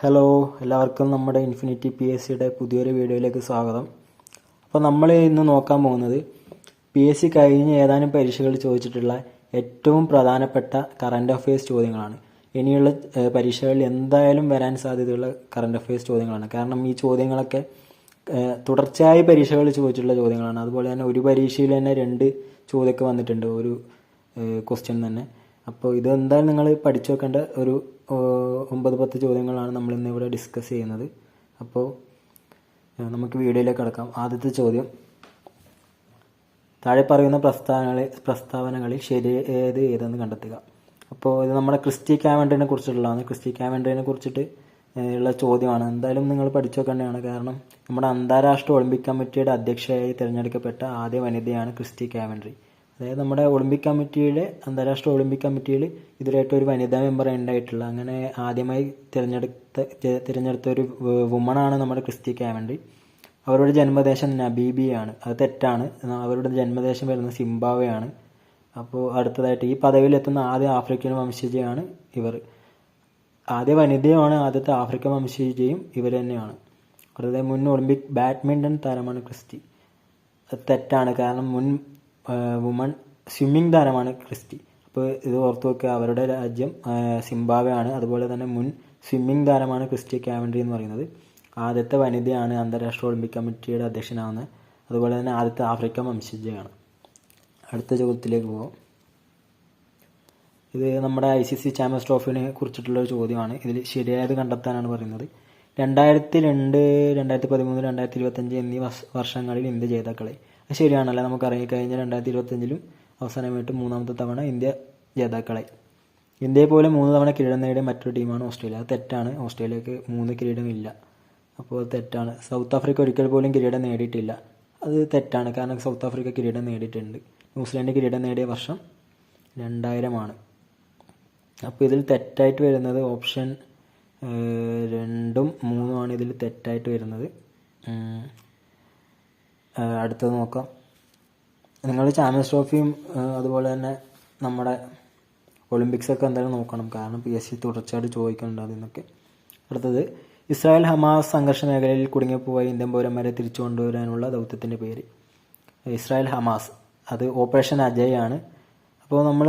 Hello, എല്ലാവർക്കും നമ്മുടെ infinity PSCയുടെ പുതിയൊരു വീഡിയോയിലേക്ക് സ്വാഗതം. അപ്പോൾ നമ്മൾ ഇന്ന് നോക്കാൻ പോകുന്നത് PSC കഴിഞ്ഞ ഏതാനും പരീക്ഷകൾ ചോദിച്ചിട്ടുള്ള ഏറ്റവും പ്രധാനപ്പെട്ട കറണ്ട് അഫയേഴ്സ് ചോദ്യങ്ങളാണ്. ഇനിയുള്ള പരീക്ഷകളിൽ എന്തായാലും വരാൻ സാധ്യതയുള്ള കറണ്ട് അഫയേഴ്സ് ചോദ്യങ്ങളാണ്. കാരണം ഈ ചോദ്യങ്ങളൊക്കെ തുടർച്ചയായി പരീക്ഷകൾ ചോദിച്ചിട്ടുള്ള ചോദ്യങ്ങളാണ്. അതുപോലെ തന്നെ ഒരു പരീക്ഷയിൽ തന്നെ 2 ചോദ്യമൊക്കെ വന്നിട്ടുണ്ട്, ഒരു ക്വസ്റ്റ്യൻ തന്നെ. അപ്പോൾ ഇത് എന്തായാലും നിങ്ങൾ പഠിച്ചു വെക്കേണ്ട ഒരു 9-10 ചോദ്യങ്ങളാണ് നമ്മൾ ഇന്ന് ഇവിടെ ഡിസ്കസ് ചെയ്യുന്നത്. അപ്പോൾ നമുക്ക് വീഡിയോയിലേക്ക് കടക്കാം. ആദ്യത്തെ ചോദ്യം, താഴെ പറയുന്ന പ്രസ്താവനകളിൽ ശരിയേത് ഏതെന്ന് കണ്ടെത്തുക. അപ്പോൾ ഇത് നമ്മുടെ ക്രിസ്റ്റി കാവൻഡറിനെ കുറിച്ചുള്ളതാണ്. ക്രിസ്റ്റി കാവൻഡറിനെ കുറിച്ചിട്ട് ഉള്ള ചോദ്യമാണ്. എന്തായാലും നിങ്ങൾ പഠിച്ചു വെക്കേണ്ടതാണ്. കാരണം നമ്മുടെ അന്താരാഷ്ട്ര ഒളിമ്പിക് കമ്മിറ്റിയുടെ അധ്യക്ഷയായി തിരഞ്ഞെടുക്കപ്പെട്ട ആദ്യ വനിതയാണ് ക്രിസ്റ്റി കാവൻഡറി. അതായത് നമ്മുടെ അന്താരാഷ്ട്ര ഒളിമ്പിക് കമ്മിറ്റിയിൽ ഇതിലായിട്ട് ഒരു വനിതാ മെമ്പർ ഉണ്ടായിട്ടുള്ള, അങ്ങനെ ആദ്യമായി തിരഞ്ഞെടുത്ത ഒരു വുമണാണ് നമ്മുടെ ക്രിസ്റ്റി കാവൻഡറി. അവരുടെ ജന്മദേശം നമീബിയയാണ്. അത് തെറ്റാണ്. അവരുടെ ജന്മദേശം വരുന്നത് സിംബാബ്വേയാണ്. അപ്പോൾ അടുത്തതായിട്ട് ഈ പദവിയിലെത്തുന്ന ആദ്യ ആഫ്രിക്കൻ വംശജയാണ് ഇവർ. ആദ്യ വനിതയുമാണ്, ആദ്യത്തെ ആഫ്രിക്കൻ വംശജയും ഇവർ തന്നെയാണ്. അടുത്തത് മുൻ ഒളിമ്പിക് ബാഡ്മിൻ്റൺ താരമാണ് ക്രിസ്റ്റി. അത് തെറ്റാണ്. കാരണം മുൻ വുമൺ സ്വിമ്മിംഗ് താരമാണ് ക്രിസ്റ്റി. അപ്പോൾ ഇത് ഓർത്തു വെക്കുക. അവരുടെ രാജ്യം സിംബാബ്വെ ആണ്. അതുപോലെ തന്നെ മുൻ സ്വിമ്മിംഗ് താരമാണ് ക്രിസ്റ്റി കാവൻഡറി എന്ന് പറയുന്നത്. ആദ്യത്തെ വനിതയാണ് അന്താരാഷ്ട്ര ഒളിമ്പിക് കമ്മിറ്റിയുടെ അധ്യക്ഷനാവുന്നത്. അതുപോലെ തന്നെ ആദ്യത്തെ ആഫ്രിക്കൻ വംശജയാണ്. അടുത്ത ചോദ്യത്തിലേക്ക് പോകാം. ഇത് നമ്മുടെ ICC ചാമ്പ്യൻസ് ട്രോഫിനെ കുറിച്ചിട്ടുള്ളൊരു ചോദ്യമാണ്. ഇതിൽ ശരിയായത് കണ്ടെത്താനാണ് പറയുന്നത്. 2002, 2013, 2025 എന്നീ വർഷങ്ങളിൽ ഇന്ത്യ ജേതാക്കളെ. അത് ശരിയാണല്ലേ? നമുക്കറിയാം, കഴിഞ്ഞ 2025 അവസാനമായിട്ട് 3ാമത്തെ തവണ ഇന്ത്യ ജേതാക്കളെ. ഇന്ത്യയെ പോലെ 3 തവണ കിരീടം നേടിയ മറ്റൊരു ടീമാണ് ഓസ്ട്രേലിയ. അത് തെറ്റാണ്. ഓസ്ട്രേലിയക്ക് 3 കിരീടമില്ല. അപ്പോൾ അത് തെറ്റാണ്. സൗത്ത് ആഫ്രിക്ക ഒരിക്കൽ പോലും കിരീടം നേടിയിട്ടില്ല. അത് തെറ്റാണ്. കാരണം സൗത്ത് ആഫ്രിക്ക കിരീടം നേടിയിട്ടുണ്ട്. ന്യൂസിലാൻഡ് കിരീടം നേടിയ വർഷം 2000 ആണ്. അപ്പോൾ ഇതിൽ തെറ്റായിട്ട് വരുന്നത് ഓപ്ഷൻ 2ഉം 3ഉം ആണ് ഇതിൽ തെറ്റായിട്ട് വരുന്നത്. അടുത്തത് നോക്കാം. നിങ്ങൾ ചാമ്പ്യൻസ് ട്രോഫിയും അതുപോലെ തന്നെ നമ്മുടെ ഒളിമ്പിക്സൊക്കെ എന്തായാലും നോക്കണം. കാരണം PSC തുടർച്ചയായിട്ട് ചോദിക്കുന്നുണ്ട് അതിനൊക്കെ. അടുത്തത്, ഇസ്രായേൽ ഹമാസ് സംഘർഷ മേഖലയിൽ കുടുങ്ങിപ്പോയ ഇന്ത്യൻ പൗരന്മാരെ തിരിച്ചു കൊണ്ടുവരാനുള്ള ദൗത്യത്തിൻ്റെ പേര്. ഇസ്രായേൽ ഹമാസ്, അത് ഓപ്പറേഷൻ അജയ് ആണ്. അപ്പോൾ നമ്മൾ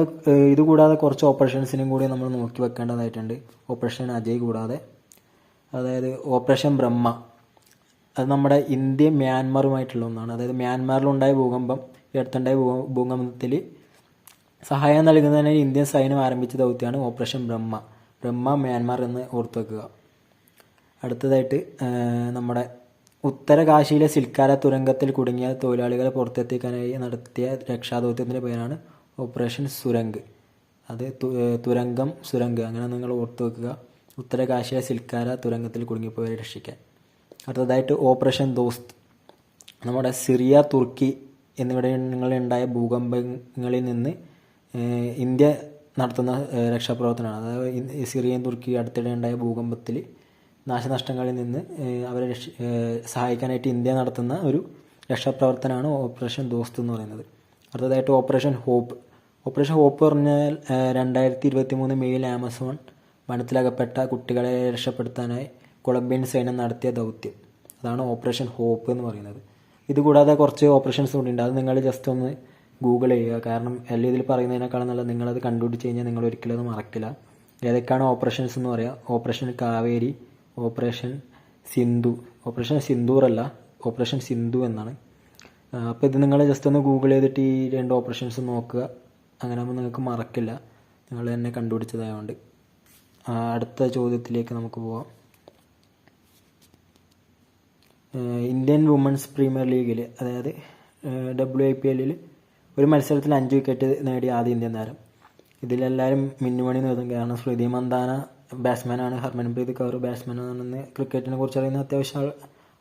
ഇതുകൂടാതെ കുറച്ച് ഓപ്പറേഷൻസിനും കൂടി നമ്മൾ നോക്കി വെക്കേണ്ടതായിട്ടുണ്ട്. ഓപ്പറേഷൻ അജയ് കൂടാതെ, അതായത് ഓപ്പറേഷൻ ബ്രഹ്മ, അത് നമ്മുടെ ഇന്ത്യ മ്യാൻമാറുമായിട്ടുള്ള ഒന്നാണ്. അതായത് മ്യാൻമാറിലുണ്ടായ ഈ അടുത്തുണ്ടായ ഭൂകമ്പത്തിൽ സഹായം നൽകുന്നതിന് ഇന്ത്യൻ സൈന്യം ആരംഭിച്ച ദൗത്യമാണ് ഓപ്പറേഷൻ ബ്രഹ്മ മ്യാൻമാർ എന്ന് ഓർത്തു വെക്കുക. അടുത്തതായിട്ട്, നമ്മുടെ ഉത്തരകാശിയിലെ സിൽക്കാര തുരങ്കത്തിൽ കുടുങ്ങിയ തൊഴിലാളികളെ പുറത്തെത്തിക്കാനായി നടത്തിയ രക്ഷാദൗത്യത്തിൻ്റെ പേരാണ് ഓപ്പറേഷൻ സുരംഗ്. അത് സുരംഗ് അങ്ങനെ നിങ്ങൾ ഓർത്തു വെക്കുക. ഉത്തരകാശിയിലെ സിൽക്കാര തുരങ്കത്തിൽ കുടുങ്ങിപ്പോയവരെ രക്ഷിക്കാൻ. അടുത്തതായിട്ട് ഓപ്പറേഷൻ ദോസ്ത്, നമ്മുടെ സിറിയ, തുർക്കി എന്നിവിടങ്ങളിലുണ്ടായ ഭൂകമ്പങ്ങളിൽ നിന്ന് ഇന്ത്യ നടത്തുന്ന രക്ഷാപ്രവർത്തനമാണ്. അതായത് സിറിയയും തുർക്കി അടുത്തിടെ ഉണ്ടായ ഭൂകമ്പത്തിൽ നാശനഷ്ടങ്ങളിൽ നിന്ന് അവരെ സഹായിക്കാനായിട്ട് ഇന്ത്യ നടത്തുന്ന ഒരു രക്ഷാപ്രവർത്തനമാണ് ഓപ്പറേഷൻ ദോസ്ത് എന്ന് പറയുന്നത്. അടുത്തതായിട്ട് ഓപ്പറേഷൻ ഹോപ്പ്. ഓപ്പറേഷൻ ഹോപ്പ് പറഞ്ഞാൽ 2023 മെയ്യിൽ ആമസോൺ വനത്തിലകപ്പെട്ട കുട്ടികളെ രക്ഷപ്പെടുത്താനായി കൊളംബിയൻ സൈന്യം നടത്തിയ ദൗത്യം. അതാണ് ഓപ്പറേഷൻ ഹോപ്പ് എന്ന് പറയുന്നത്. ഇതുകൂടാതെ കുറച്ച് ഓപ്പറേഷൻസ് കൂടി ഉണ്ട്. അത് നിങ്ങൾ ജസ്റ്റ് ഒന്ന് ഗൂഗിൾ ചെയ്യുക. കാരണം എല്ലാം ഇതിൽ പറയുന്നതിനേക്കാളും നല്ല നിങ്ങളത് കണ്ടുപിടിച്ച് കഴിഞ്ഞാൽ നിങ്ങൾ ഒരിക്കലും അത് മറക്കില്ല. ഏതൊക്കെയാണ് ഓപ്പറേഷൻസ് എന്ന് പറയാം. Operation Kaveri, operation Sindhu. Operation Sindoor അല്ല, ഓപ്പറേഷൻ സിന്ധു എന്നാണ്. അപ്പോൾ ഇത് നിങ്ങൾ ജസ്റ്റ് ഒന്ന് ഗൂഗിൾ ചെയ്തിട്ട് ഈ 2 ഓപ്പറേഷൻസ് നോക്കുക. അങ്ങനെ ആകുമ്പോൾ നിങ്ങൾക്ക് മറക്കില്ല, നിങ്ങൾ തന്നെ കണ്ടുപിടിച്ചതായതുകൊണ്ട്. അടുത്ത ചോദ്യത്തിലേക്ക് നമുക്ക് പോവാം. ഇന്ത്യൻ വുമൻസ് പ്രീമിയർ ലീഗിൽ, അതായത് WIPL ഒരു മത്സരത്തിൽ 5 വിക്കറ്റ് നേടിയ ആദ്യ ഇന്ത്യൻ താരം. ഇതിലെല്ലാവരും മിന്നുമണി നേടും. കാരണം സ്മൃതി മന്ദാന ബാറ്റ്സ്മാനാണ്, ഹർമൻപ്രീത് കൗർ ബാറ്റ്സ്മാനാണെന്ന് ക്രിക്കറ്റിനെ കുറിച്ച് അറിയുന്ന അത്യാവശ്യം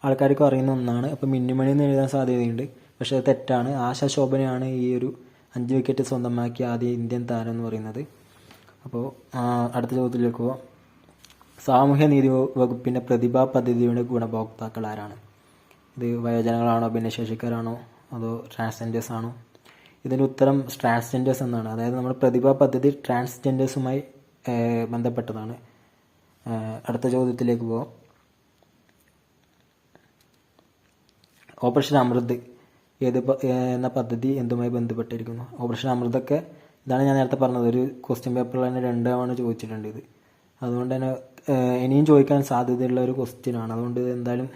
ആൾക്കാർക്കും അറിയുന്ന ഒന്നാണ്. അപ്പോൾ മിന്നുമണി എന്ന് എഴുതാൻ സാധ്യതയുണ്ട്. പക്ഷേ അത് തെറ്റാണ്. ആശാ ശോഭനയാണ് ഈ ഒരു 5 വിക്കറ്റ് സ്വന്തമാക്കിയ ആദ്യ ഇന്ത്യൻ താരം എന്ന് പറയുന്നത്. അപ്പോൾ അടുത്ത ചോദ്യത്തിലേക്ക് പോവാം. സാമൂഹ്യ നീതി വകുപ്പിൻ്റെ പ്രതിഭാ പദ്ധതിയുടെ ഗുണഭോക്താക്കൾ ആരാണ്? ഇത് വയോജനങ്ങളാണോ, ഭിന്നശേഷിക്കാരാണോ, അതോ ട്രാൻസ്ജെൻഡേഴ്സ് ആണോ? ഇതിൻ്റെ ഉത്തരം ട്രാൻസ്ജെൻഡേഴ്സ് എന്നാണ്. അതായത് നമ്മുടെ പ്രതിഭാ പദ്ധതി ട്രാൻസ്ജെൻഡേഴ്സുമായി ബന്ധപ്പെട്ടതാണ്. അടുത്ത ചോദ്യത്തിലേക്ക് പോകാം. ഓപ്പറേഷൻ അമൃത് എന്ന പദ്ധതി എന്തുമായി ബന്ധപ്പെട്ടിരിക്കുന്നു? ഓപ്പറേഷൻ അമൃതൊക്കെ ഇതാണ് ഞാൻ നേരത്തെ പറഞ്ഞത്, ഒരു ക്വസ്റ്റ്യൻ പേപ്പറിൽ തന്നെ 2 തവണ ചോദിച്ചിട്ടുണ്ട് ഇത്. അതുകൊണ്ട് തന്നെ ഇനിയും ചോദിക്കാൻ സാധ്യതയുള്ള ഒരു ക്വസ്റ്റ്യനാണ്. അതുകൊണ്ട് ഇത് എന്തായാലും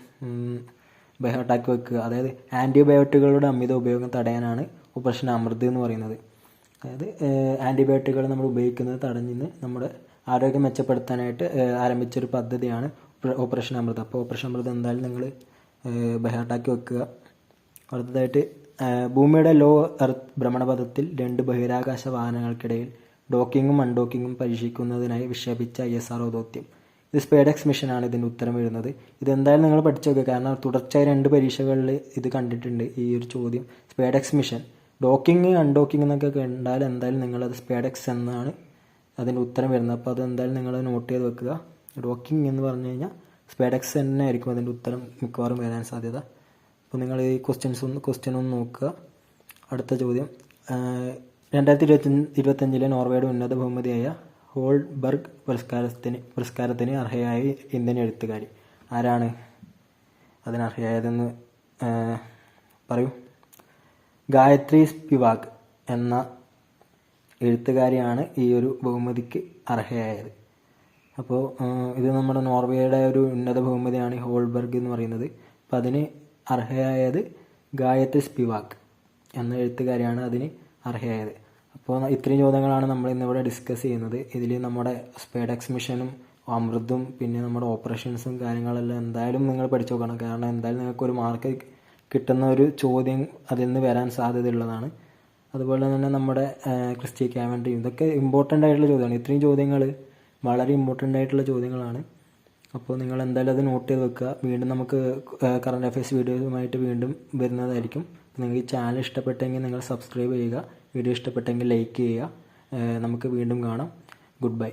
ബൈഹാർട്ടാക്കി വെക്കുക. അതായത് ആൻറ്റിബയോട്ടിക്കുകളുടെ അമിത ഉപയോഗം തടയാനാണ് ഓപ്പറേഷൻ അമൃത് എന്ന് പറയുന്നത്. അതായത് ആൻറ്റിബയോട്ടിക്കുകൾ നമ്മൾ ഉപയോഗിക്കുന്നത് തടഞ്ഞ് നമ്മുടെ ആരോഗ്യം മെച്ചപ്പെടുത്താനായിട്ട് ആരംഭിച്ചൊരു പദ്ധതിയാണ് ഓപ്പറേഷൻ അമൃത്. അപ്പോൾ ഓപ്പറേഷൻ അമൃത് എന്തായാലും നിങ്ങൾ ബൈഹാർട്ടാക്കി വെക്കുക. അടുത്തതായിട്ട് ഭൂമിയുടെ ലോ എർത്ത് ഭ്രമണപഥത്തിൽ 2 ബഹിരാകാശ വാഹനങ്ങൾക്കിടയിൽ ഡോക്കിങ്ങും അൺഡോക്കിങ്ങും പരീക്ഷിക്കുന്നതിനായി വിക്ഷേപിച്ച ISRO ദൗത്യം. ഇത് സ്പേഡെക്സ് മിഷനാണ് ഇതിൻ്റെ ഉത്തരം വരുന്നത്. ഇതെന്തായാലും നിങ്ങൾ പഠിച്ചു വെക്കുക, കാരണം തുടർച്ചയായി 2 പരീക്ഷകളിൽ ഇത് കണ്ടിട്ടുണ്ട് ഈ ഒരു ചോദ്യം. സ്പേഡെക്സ് മിഷൻ ഡോക്കിങ് അൺഡോക്കിങ് എന്നൊക്കെ കണ്ടാൽ എന്തായാലും നിങ്ങളത് സ്പേഡെക്സ് എന്നാണ് അതിൻ്റെ ഉത്തരം വരുന്നത്. അപ്പോൾ അത് എന്തായാലും നിങ്ങൾ നോട്ട് ചെയ്ത് വെക്കുക. ഡോക്കിംഗ് എന്ന് പറഞ്ഞു കഴിഞ്ഞാൽ സ്പേഡെക്സ് തന്നെ ആയിരിക്കും അതിൻ്റെ ഉത്തരം മിക്കവാറും വരാൻ സാധ്യത. അപ്പോൾ നിങ്ങൾ ഈ ക്വസ്റ്റ്യൻ ഒന്ന് നോക്കുക. അടുത്ത ചോദ്യം, 2025 നോർവേയുടെ ഉന്നത ബഹുമതിയായ ഹോൾബർഗ് പുരസ്കാരത്തിന് അർഹയായ ഇന്ത്യൻ എഴുത്തുകാരി ആരാണ്? അതിനർഹയായതെന്ന് പറയൂ. ഗായത്രി സ്പിവാക് എന്ന എഴുത്തുകാരിയാണ് ഈ ഒരു ബഹുമതിക്ക് അർഹയായത്. അപ്പോൾ ഇത് നമ്മുടെ നോർവേയുടെ ഒരു ഉന്നത ബഹുമതിയാണ് ഹോൾബർഗ് എന്ന് പറയുന്നത്. അപ്പോൾ അതിന് അർഹയായത് ഗായത്രി സ്പിവാക് എന്ന എഴുത്തുകാരിയാണ് അതിന് അർഹയായത്. അപ്പോൾ ഇത്രയും ചോദ്യങ്ങളാണ് നമ്മൾ ഇന്നിവിടെ ഡിസ്കസ് ചെയ്യുന്നത്. ഇതിൽ നമ്മുടെ സ്പേഡെക്സ് മിഷനും അമൃതും പിന്നെ നമ്മുടെ ഓപ്പറേഷൻസും കാര്യങ്ങളെല്ലാം എന്തായാലും നിങ്ങൾ പഠിച്ചു നോക്കണം. കാരണം എന്തായാലും നിങ്ങൾക്കൊരു മാർക്ക് കിട്ടുന്ന ഒരു ചോദ്യം അതിൽ നിന്ന് വരാൻ സാധ്യതയുള്ളതാണ്. അതുപോലെ തന്നെ നമ്മുടെ ക്രിസ്റ്റി കാവൻഡ്രിയും ഇതൊക്കെ ഇമ്പോർട്ടൻ്റ് ആയിട്ടുള്ള ചോദ്യമാണ്. ഇത്രയും ചോദ്യങ്ങൾ വളരെ ഇമ്പോർട്ടൻ്റ് ആയിട്ടുള്ള ചോദ്യങ്ങളാണ്. അപ്പോൾ നിങ്ങൾ എന്തായാലും അത് നോട്ട് ചെയ്ത് വെക്കുക. വീണ്ടും നമുക്ക് കറണ്ട് അഫയേഴ്സ് വീഡിയോസുമായിട്ട് വീണ്ടും വരുന്നതായിരിക്കും. നിങ്ങൾക്ക് ഈ ചാനൽ ഇഷ്ടപ്പെട്ടെങ്കിൽ നിങ്ങൾ സബ്സ്ക്രൈബ് ചെയ്യുക, വീഡിയോ ഇഷ്ടപ്പെട്ടെങ്കിൽ ലൈക്ക് ചെയ്യുക. നമുക്ക് വീണ്ടും കാണാം. Good bye.